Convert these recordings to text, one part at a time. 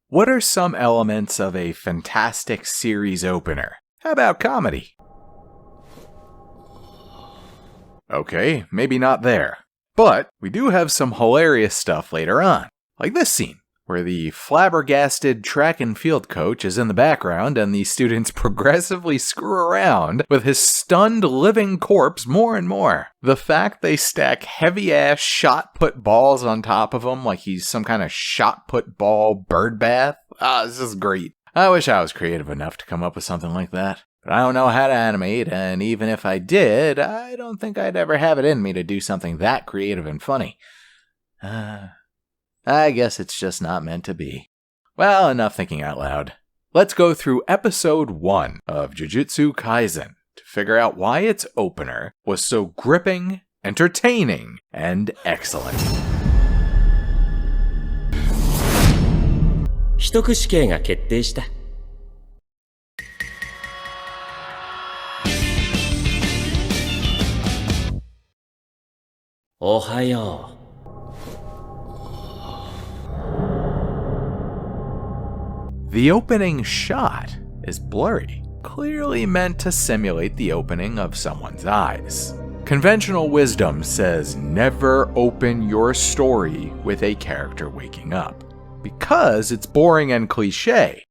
What are some elements of a fantastic series opener? How about comedy? Okay, maybe not there. But we do have some hilarious stuff later on. Like this scene, where the flabbergasted track and field coach is in the background and the students progressively screw around with his stunned living corpse more and more. The fact they stack heavy-ass shot-put balls on top of him like he's some kind of shot-put ball bird bath. This is great. I wish I was creative enough to come up with something like that. But I don't know how to animate, and even if I did, I don't think I'd ever have it in me to do something that creative and funny. I guess it's just not meant to be. Well, enough thinking out loud. Let's go through episode 1 of Jujutsu Kaisen to figure out why its opener was so gripping, entertaining, and excellent. 秘匿死刑が決定した。おはよう。The opening shot is blurry, clearly meant to simulate the opening of someone's eyes. Conventional wisdom says never open your story with a character waking up, because it's boring and cliché.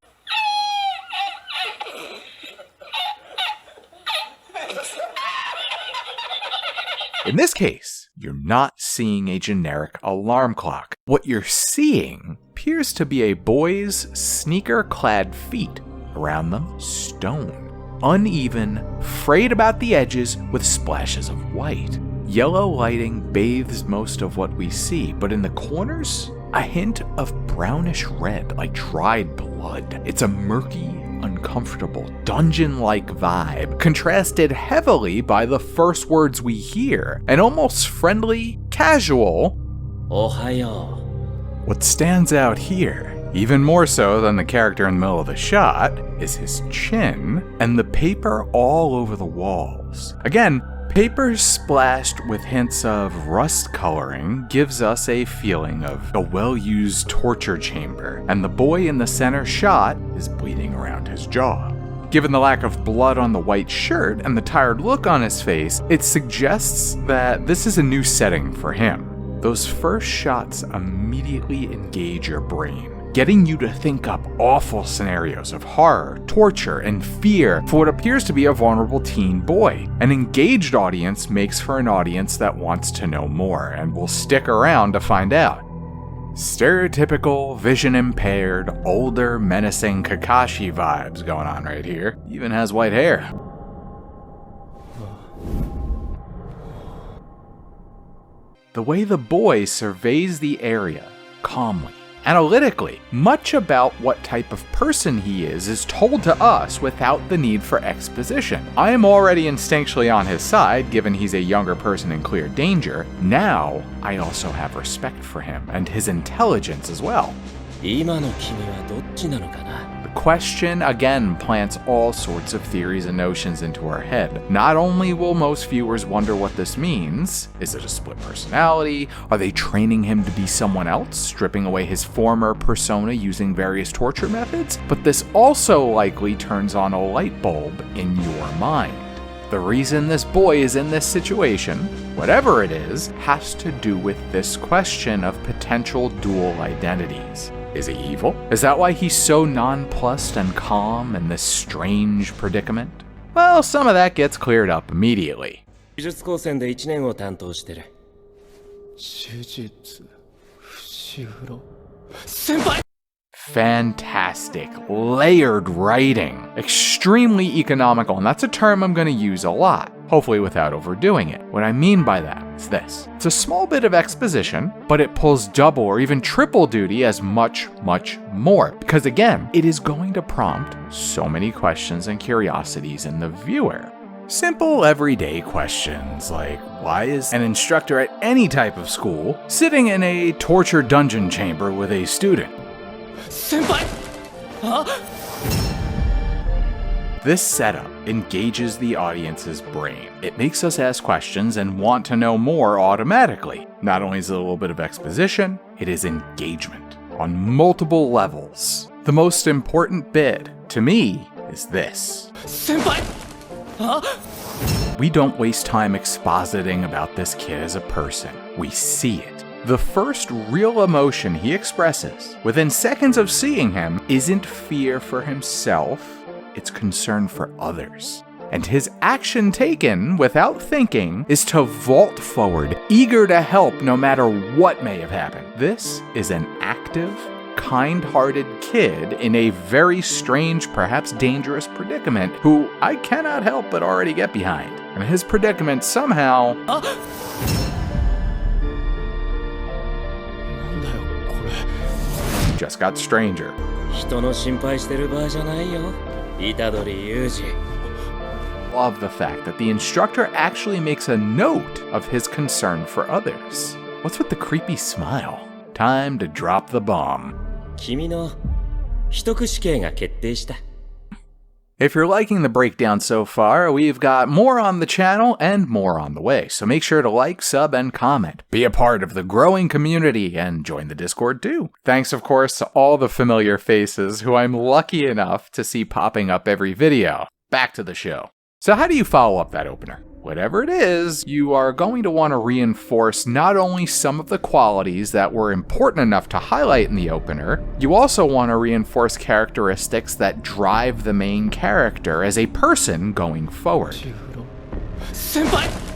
In this case, you're not seeing a generic alarm clock. What you're seeing appears to be a boy's sneaker-clad feet, around them stone, uneven, frayed about the edges with splashes of white. Yellow lighting bathes most of what we see, but in the corners, a hint of brownish red like dried blood. It's a murky, uncomfortable, dungeon-like vibe, contrasted heavily by the first words we hear, an almost friendly, casual, Ohayo. What stands out here, even more so than the character in the middle of the shot, is his chin and the paper all over the walls. Again, paper splashed with hints of rust coloring gives us a feeling of a well-used torture chamber, and the boy in the center shot is bleeding around his jaw. Given the lack of blood on the white shirt and the tired look on his face, it suggests that this is a new setting for him. Those first shots immediately engage your brain, getting you to think up awful scenarios of horror, torture, and fear for what appears to be a vulnerable teen boy. An engaged audience makes for an audience that wants to know more and will stick around to find out. Stereotypical, vision-impaired, older, menacing Kakashi vibes going on right here. Even has white hair. The way the boy surveys the area, calmly, analytically, much about what type of person he is told to us without the need for exposition. I am already instinctually on his side, given he's a younger person in clear danger. Now, I also have respect for him, and his intelligence as well. 今の君はどっちなのかな? The question again plants all sorts of theories and notions into our head. Not only will most viewers wonder what this means, is it a split personality? Are they training him to be someone else, stripping away his former persona using various torture methods? But this also likely turns on a light bulb in your mind. The reason this boy is in this situation, whatever it is, has to do with this question of potential dual identities. Is he evil? Is that why he's so nonplussed and calm in this strange predicament? Well, some of that gets cleared up immediately. Jujutsu Kaisen で1年を担当してる。Jujutsu Fushuro. Senpai! Fantastic, layered writing. Extremely economical, and that's a term I'm going to use a lot, hopefully without overdoing it. What I mean by that is this. It's a small bit of exposition, but it pulls double or even triple duty as much more. Because again, it is going to prompt so many questions and curiosities in the viewer. Simple everyday questions like, why is an instructor at any type of school sitting in a torture dungeon chamber with a student? Senpai! Huh? This setup engages the audience's brain. It makes us ask questions and want to know more automatically. Not only is it a little bit of exposition, it is engagement. on multiple levels. The most important bit, to me, is this. 先輩あ We don't waste time expositing about this kid as a person. We see it. The first real emotion he expresses within seconds of seeing him isn't fear for himself, it's concern for others. And his action taken without thinking is to vault forward, eager to help no matter what may have happened. This is an active, kind-hearted kid in a very strange, perhaps dangerous predicament who I cannot help but already get behind. And his predicament somehow あ なんだよこれ just got stranger. 人の心配してる場合じゃないよ虎杖裕二 Love the fact that the instructor actually makes a note of his concern for others. What's with the creepy smile? Time to drop the bomb. 君の秘匿死刑が決定した If you're liking the breakdown so far, we've got more on the channel and more on the way, so make sure to like, sub, and comment. Be a part of the growing community and join the Discord too. Thanks, of course, to all the familiar faces who I'm lucky enough to see popping up every video. Back to the show. So how do you follow up that opener? Whatever it is, you are going to want to reinforce not only some of the qualities that were important enough to highlight in the opener, you also want to reinforce characteristics that drive the main character as a person going forward. 千尋 先輩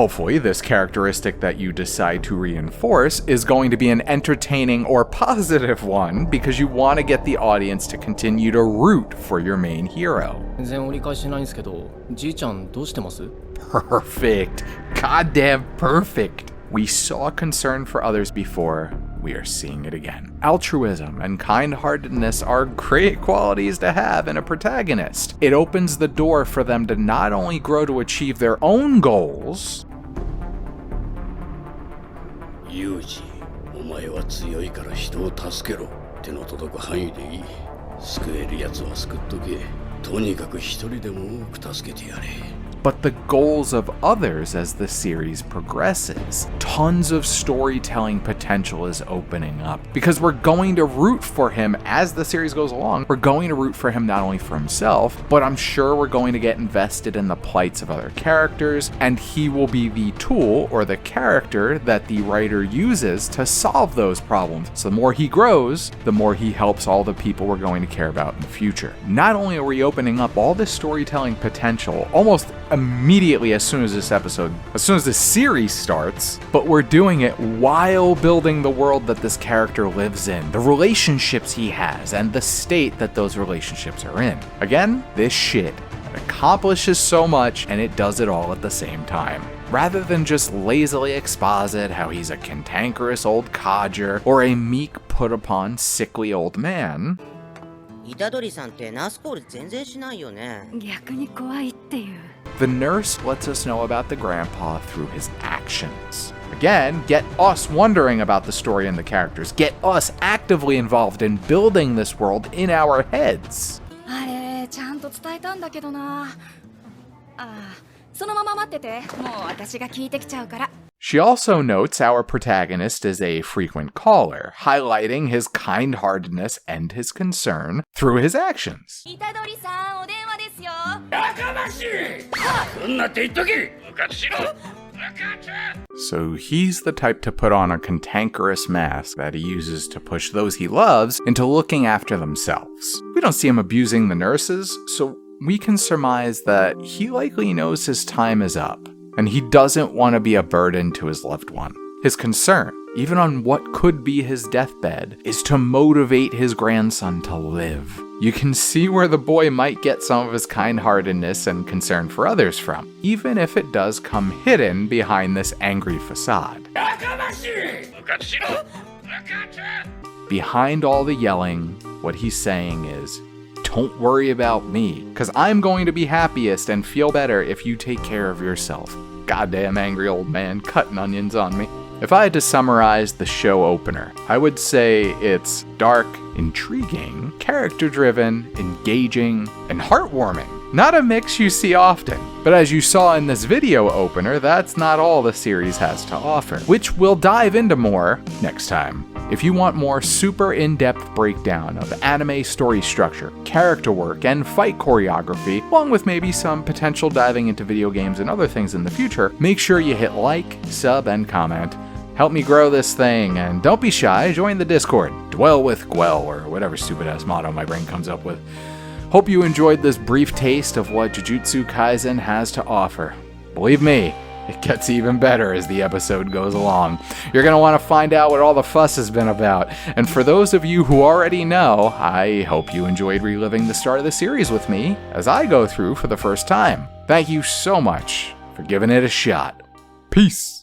Hopefully, this characteristic that you decide to reinforce is going to be an entertaining or positive one because you want to get the audience to continue to root for your main hero. 全然折り返しないんですけどじいちゃんどうしてます Perfect. Goddamn perfect. We saw concern for others before. We are seeing it again. Altruism and kind-heartedness are great qualities to have in a protagonist. It opens the door for them to not only grow to achieve their own goals, ユージ、お前は強いから人を助けろ。手の届く範囲でいい。救える奴は救っとけ。とにかく一人でも多く助けてやれ。 but the goals of others as the series progresses. Tons of storytelling potential is opening up because we're going to root for him as the series goes along. We're going to root for him not only for himself, but I'm sure we're going to get invested in the plights of other characters, and he will be the tool or the character that the writer uses to solve those problems. So the more he grows, the more he helps all the people we're going to care about in the future. Not only are we opening up all this storytelling potential almost immediately as soon as this series starts, but we're doing it while building the world that this character lives in, the relationships he has, and the state that those relationships are in. Again, this shit accomplishes so much, and it does it all at the same time. Rather than just lazily exposit how he's a cantankerous old codger or a meek put-upon sickly old man, 虎杖さんってナースコール全然しないよね。逆に怖いっていう。 the nurse lets us know about the grandpa through his actions. Again, get us wondering about the story and the characters. Get us actively involved in building this world in our heads. あれちゃんと伝えたんだけどな。そのまま待ってて。もう私が聞いてきちゃうから。 She also notes our protagonist is a frequent caller, highlighting his kind-heartedness and his concern through his actions. 虎杖さんお電話ですよ。やかましいそんなって言っとけ部活しろ部活 So he's the type to put on a cantankerous mask that he uses to push those he loves into looking after themselves. We don't see him abusing the nurses, so we can surmise that he likely knows his time is up, and he doesn't want to be a burden to his loved one. His concern, even on what could be his deathbed, is to motivate his grandson to live. You can see where the boy might get some of his kind-heartedness and concern for others from, even if it does come hidden behind this angry facade. やかましい部活しろ部活 Behind all the yelling, what he's saying is, don't worry about me, because I'm going to be happiest and feel better if you take care of yourself. Goddamn angry old man cutting onions on me. If I had to summarize the show opener, I would say it's dark, intriguing, character-driven, engaging, and heartwarming. Not a mix you see often, but as you saw in this video opener, that's not all the series has to offer, which we'll dive into more next time. If you want more super in-depth breakdown of anime story structure, character work, and fight choreography, along with maybe some potential diving into video games and other things in the future, make sure you hit like, sub, and comment. Help me grow this thing, and don't be shy, join the Discord. Dwell with Gwell, or whatever stupid-ass motto my brain comes up with. Hope you enjoyed this brief taste of what Jujutsu Kaisen has to offer. Believe me, it gets even better as the episode goes along. You're going to want to find out what all the fuss has been about. And for those of you who already know, I hope you enjoyed reliving the start of the series with me as I go through for the first time. Thank you so much for giving it a shot. Peace.